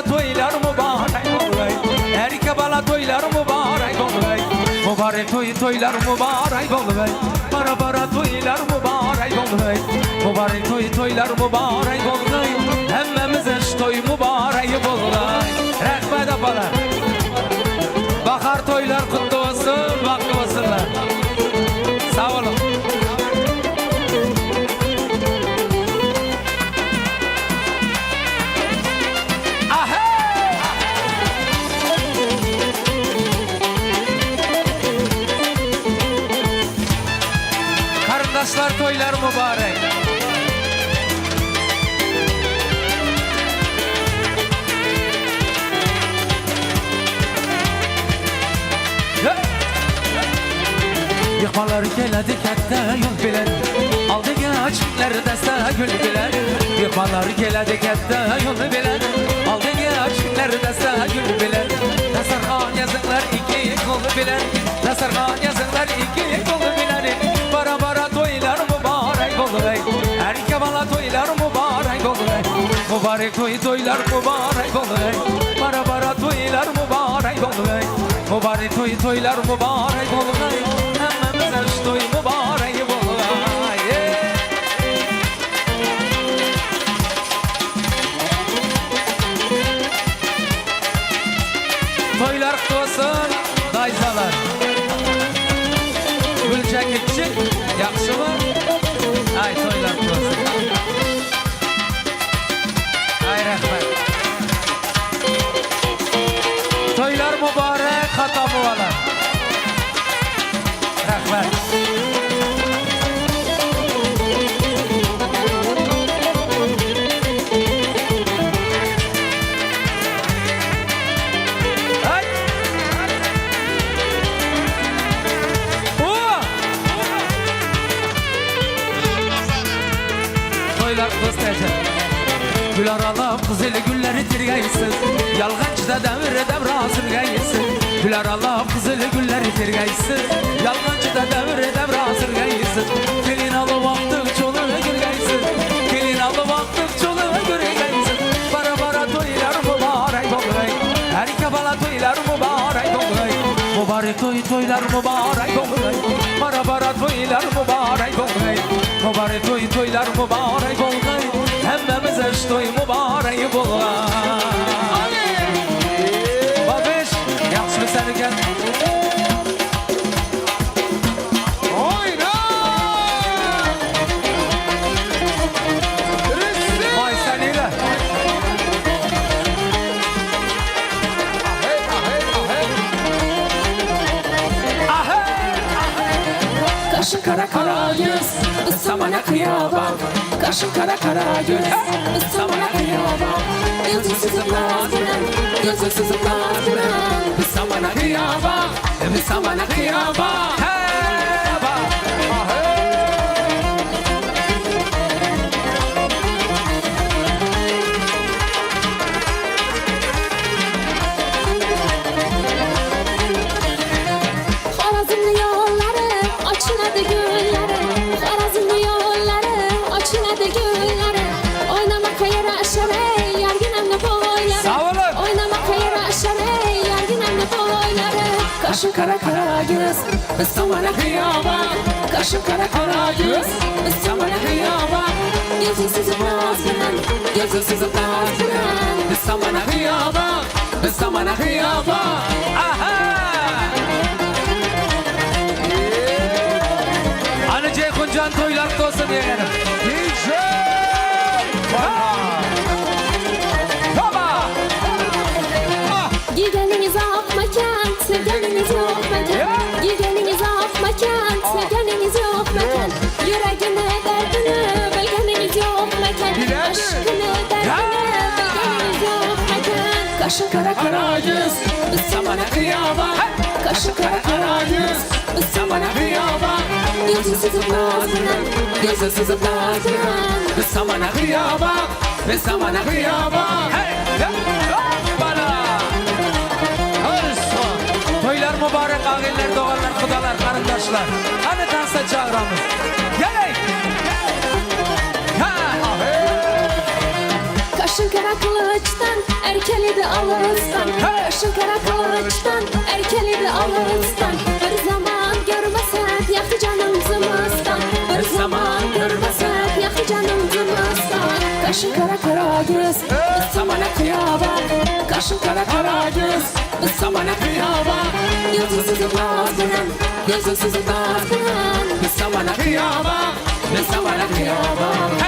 bala toylar mübarek olay. Mübarek toylar mübarek olay. Bara toylar mübarek olay. Mübarek toylar mübarek olay. Hemmemize şu toy mübarek olay. Rahmet apalar. Bahar toylar kutlu olsun, vakti olsunlar. Sağ olun. Kardeşler toylar mübarek. Yıkmalar geledi katta yol bilen. Aldı geçler deste gül bilen. Yıkmalar geledi katta yol bilen. Aldı geçler deste gül bilen. Tasarhan yazıklar iki kol bilen. Tasarhan yazıklar iki kol bilen. Bara toylar mübarek olay. Erke bala toylar mübarek olay. Mübarek toylar mübarek olay. Bara toylar mübarek olay. Mübarek toylar mübarek olay. Hemmemize şu toy mübarek olay. Toylar olsun, daysalar. Gülçeklikçi, yakşı mı? Ay toylar olsun. Ay rahmet. Toylar mübarek, hata mübarek. Rahmet. Ay. Toylar dostacak. Gül aralap kızılı gülleri tirgayısın. Yalgancıda devrasın gayısın. Gül aralap kızılı gülleri tirgayısın. Yalgancıda devrasın gayısın. Gelin alı baktık çoluğa gülgayısın. Gelin alı baktık çoluğa gülgayısın. Bara toylar mübarek olay. Erke bala toylar mübarek olay. Mübarek toylar mübarek olay. Bara toylar mübarek olay. Mübarek toylar mübarek olay. Hemmemize şu toy mübarek olay. Babiş, yaxşı mı sen eken? Oyna! Vay sen ile. Kaşın kara kara göz, ıslamana kıyamam. Kaşın kara kara göz, ıslamana kıyamam. Gözün sızıpmaz gülen, gözün sızıpmaz gülen. Islamana kıyamam, ıslamana kıyamam. Harazımlı yolları, açıladı gülleri. Harazımlı yolları, açıladı gülleri. Oynamak yara aşarı, yargınemle boyları. Sağ olun. Oynamak yara aşarı, yargınemle boyları. Kaşın kara kara göz, ıslamana kıyamam. Kaşın kara kara göz, ıslamana kıyamam. Gözün sızıpmaz gülen, gözün sızıpmaz gülen. Islamana kıyamam, ıslamana kıyamam. Hani Ceyhun Can toylar olsun diye gelin. DJ! Baba! Gideniniz af mekan, sevgeniniz yok mekan. Gideniniz af mekan, sevgeniniz yok mekan. Yüreğine derdini, bilgeniniz yok mekan. Aşkını derdini, bilgeniniz yok mekan. Kaşın kara kara göz, ıslamana kıyamam. Kaşın kara kara göz, ıslamana kıyamam. Gözün sızıpmaz gülen, gözün sızıpmaz gülen. Islamana kıyamam, ıslamana kıyamam. Bana! Toylar mübarek ağalar, doğanlar, kudalar, karındaşlar. Hani dansa çağıramız. Gelin! Kaşın kara kılıçtan, erkeledi ağızdan. Kaşın kara kılıçtan, erkeledi ağızdan. Bir zaman görmesek yaktı canımızdan. Bir zaman görmesek yaktı canımızdan. Kaşın kara göz, biz samana kıyaba. Kaşın kara göz, biz samana kıyaba. Gözünsüzü naz bilen, gözünsüzü naz bilen. Biz samana kıyaba, biz samana kıyaba.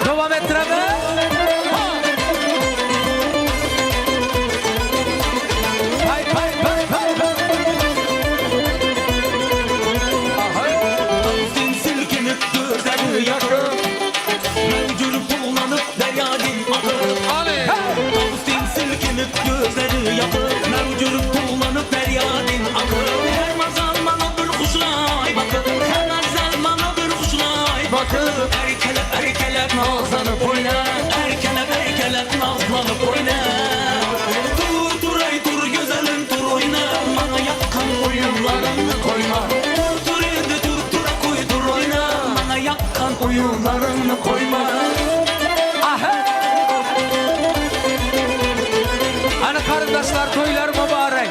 Devam ettirelim. Hay hay hay hay. Dağızdın silkinip gözleri yakıp Mevcur bulanıp deryadin akıp Dağızdın silkinip gözleri yakıp Mevcur bulanıp deryadin akıp Her mazal bana bir kuşlay bakıp Her mazal bana bir kuşlay bakıp Erkelep erkelep nazlanıp oyna Erkelep erkelep nazlanıp oyna Dur dur ey dur güzelim dur oyna Bana yakkan oyunlarını koyma Dur indi dur dur koy dur oyna Bana yakkan oyunlarını koyma Hani kardeşler toylar mübarek.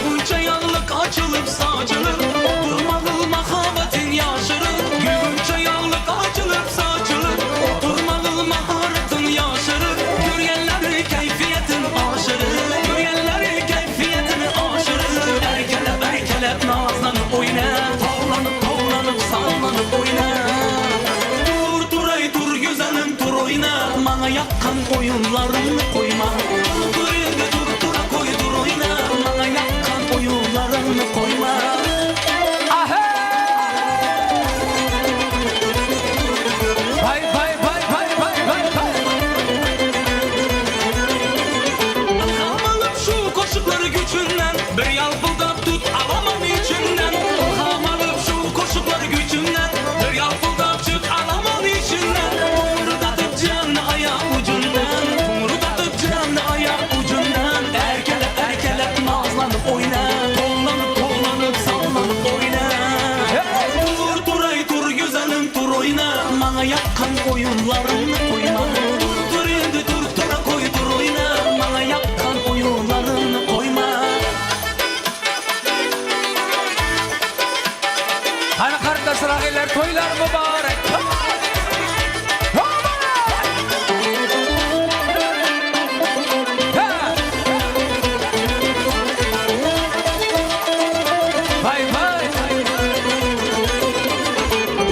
Bunca yanlık açılıp saçılıp Oturmalı mahabetin yaşırır Bunca yanlık açılıp saçılıp Oturmalı maharetin yaşırır Göryenleri keyfiyetin aşırır Göryenleri keyfiyetini aşırır Erkelep erkelep nazlanıp oyna Tavlanıp tavlanıp sallanıp oyna Dur dur ey dur güzelim dur oyna Bana yakkan oyunlarını koyma Dur indi dur dur koy dur oyna Bana yakkan oyunlarını koyma Vay vay vay vay vay vay vay. Alamalıp şu koşukları gücünden Bir yalpılda tut alamam içinden Alamalıp şu koşukları gücünden Bir yalpılda tut alamam içinden Kumrudatıp canlı ayak ucundan Kumrudatıp canlı ayak ucundan Erkelep erkelep nazlanıp oyna Kollanıp kollanıp sallanıp oyna Dur dur ey dur güzelim dur oyna Bana yakkan oyunlarını koyma Dur indi dur dur koy dur oyna Bana yakkan oyunlarını koyma Hani kardeşler ağalar toylar mübarek. Vay vay.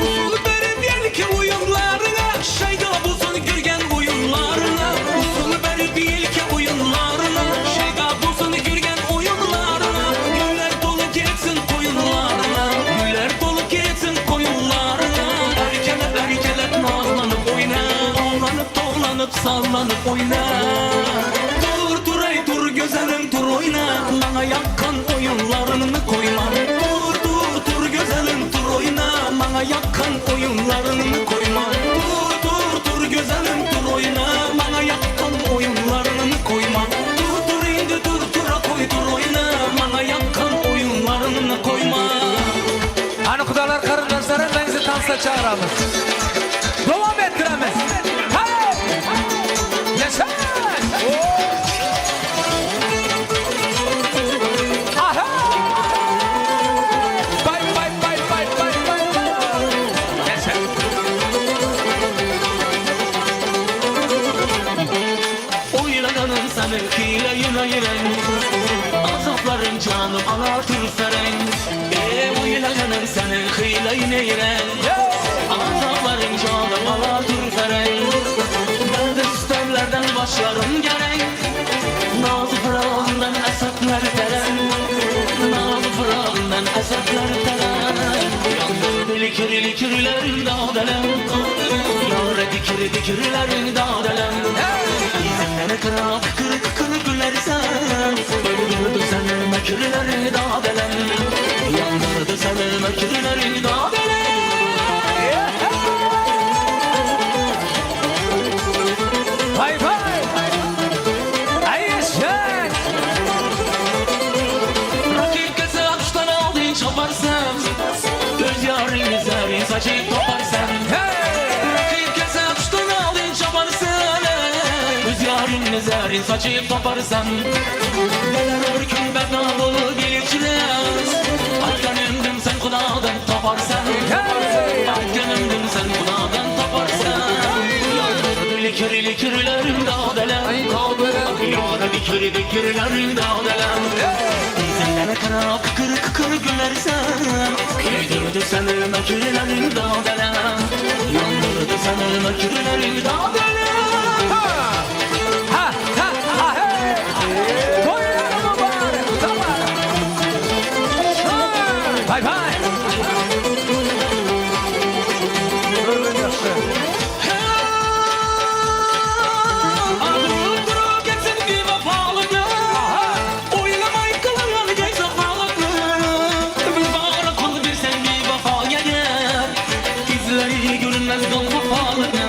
Usul verip yelki oyunlarına Şeyda bozun girgen oyunlarına Usul verip yelki oyunlarına Şeyda bozun girgen oyunlarına Güller dolu geçsin koyunlarına Güller dolu geçsin koyunlarına Erkelep erkelep nazlanıp oyna Tavlanıp tavlanıp sallanıp oyna Dur dur ey dur güzelim dur oyna Bana yakkan oyunlarını koyma Dur dur dur güzelim dur oyna Bana yakkan oyunlarını koyma Dur dur dur güzelim dur oyna Bana yakkan oyunlarını koyma Dur dur indi dur dur koy dur oyna Bana yakkan oyunlarını koyma Hani kudalar kardeşlerim ben sizi dansa çağıralım. Devam ettiremiz. Hey! Yaşa! Aha! Bay bay bay bay bay bay bay. Yaşa! Oylaganın seni hile yüreğiren Azapların canım alatır seren Oylaganın seni hile yüreğiren Azapların canım alatır seren Ben de sistemlerden başlarım gelen Nazı fırağından esatlar deren Nazı fırağından esatlar deren Yandırdı likiri likirlerin dağdelen Yâre dikiri dikirlerin dağdelen Yüzünden kırak kırık kırık gülersen Öldürdü seni mekirlerin dağdelen Yandırdı seni mekirlerin dağdelen saçıp toparsın Rakip kesip üstüne aldın çaparsın Rüzgarın nezarin saçıp toparsın Neler bir gün bedna dolu gelişiriz Ay gönlümdüm sen kudadan toparsın Ay gönlümdüm sen kudadan toparsın Yağdır likir likirlerim dağdeler Yağdır likir likirlerim dağdeler Senlere kanap kıkır kıkır gülersen Köydürdü sanırma kirlerin dağdeler Yandırdı sanırma kirlerin dağdeler Ha ha ha hey. Toylar mübarek tamam. Bay bay. Adım durup geçsin bir vefalıklı Oylamay kılır geç vefalıklı Bir bağıra kol bir sen bir vefaya gel İzleri görünmez gal vefalıklı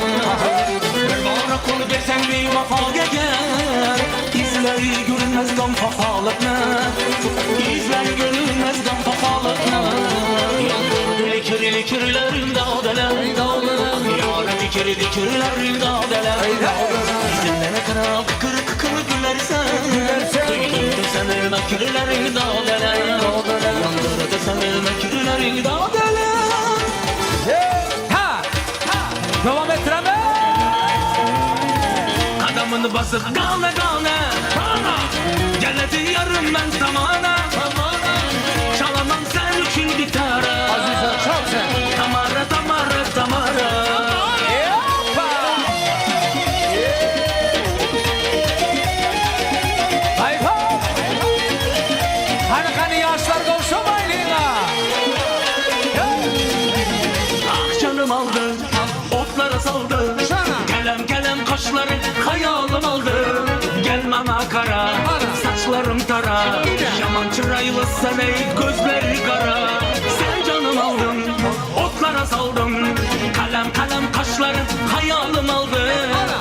Bir bağıra kol bir sen bir vefaya gel İzleri görünmez gal vefalıklı İzleri görünmez gal vefalıklı Yandırdı likir likirlerin dağdeler Yâre dikir dikirlerin dağdeler Senlere kanal kıkır kıkır gülersen Duydurdu sen mekirlerin dağdeler Yandırdı sen mekirlerin dağdeler Ha ha. Devam ettirem. Adamını basıp gane gane Geledi yarım ben tamana Çalamam sen için gitarı Çok sen. Tamara tamara tamara Bay bay. Hani yaşlar kavuşamayın ha. Ah canım aldı, otlara saldı Kelem kelem kaşları hayalım aldı Gelmem kara, saçlarım tara Yaman çıraylı sen ey gözleri kara Sen canım aldın, otlara saldım Kalem kalem kaşları hayalım aldı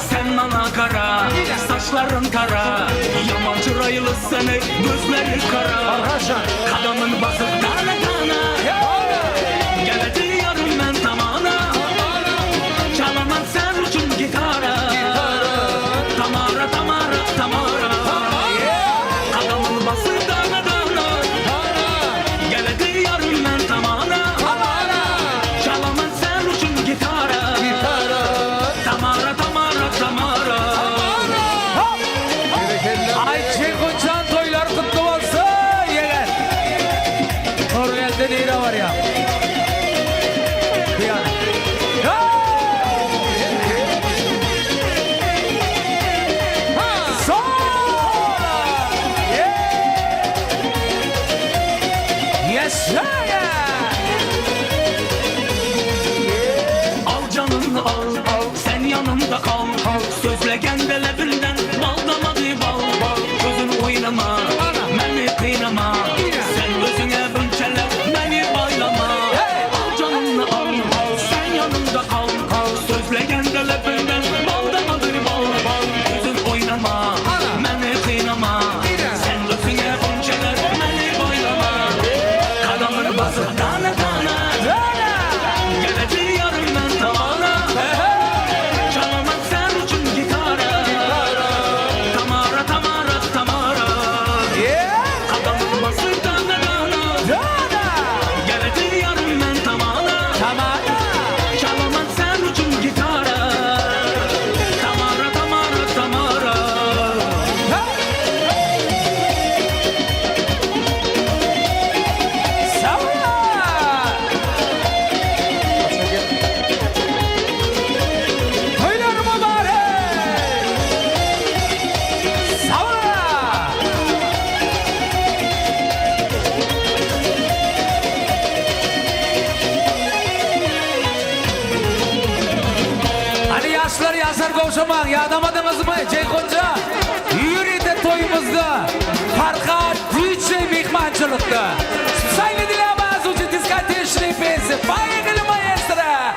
Sen bana kara, saçlarım tara Yaman çıraylı sen ey gözleri kara Kadamın basıp tane tane Geledi yarım ben tamana Çalamam sen için gitara Tamara tamara tamara Kadamın bası dana dana Geledi yarım ben tamana Çalamam sen için gitara Tamara tamara tamara Ay Ceyhuncan toylar kutlu olsun yeğen. Orgel'de neyre var ya. Bir an. Yes, Al canını al, sen yanımda kal Sözle kendele bilden bal damadı bal Gözün oynama, beni kıynama Sen gözüne bünçele, beni baylama Al canını al, sen yanımda kal Sözle kendele bilden bal damadı bal Gözün oynama, beni kıynama Sen gözüne bünçele, beni baylama Kadamın bası tane tane Geledi yarım ben tavana Çalamam sen için gitara Tamara tamara tamara Kadamın bası tane tane Geledi yarım ben tavana Çalamam sen için gitara Tamara tamara tamara Toylar mübarek. Sağ Hani yaşlar yazar kavuşamak yadamadınız mı Ceyhunca? Yürüyde toyumuzda Farkat DJ mihmançılıkta Sayın dilemez ucu diskatişli pesi Bayıgılı maestra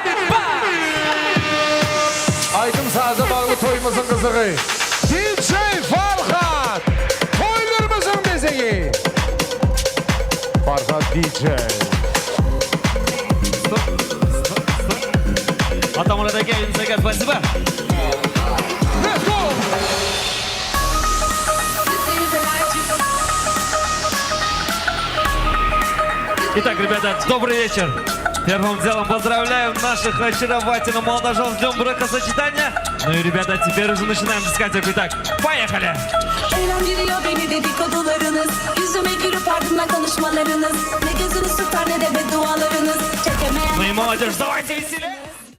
Aydın saza bağlı toyumuzun kızığı. DJ Farhat. Toylarımızın bezeyi. Farhat DJ. Ивана Гейнзага. Спасибо. Итак, ребята, добрый вечер. Первым делом поздравляем наших очаровательных молодожен с днем бракосочетания. Ну и, ребята, теперь уже начинаем дискотеку. Итак, поехали! Eğlendiriyor beni dedikodularınız. Yüzüme gülüp ardından konuşmalarınız. Ne gözünüz tutar ne de beddualarınız. Çekemeyen Ну и молодежь, давайте веселее!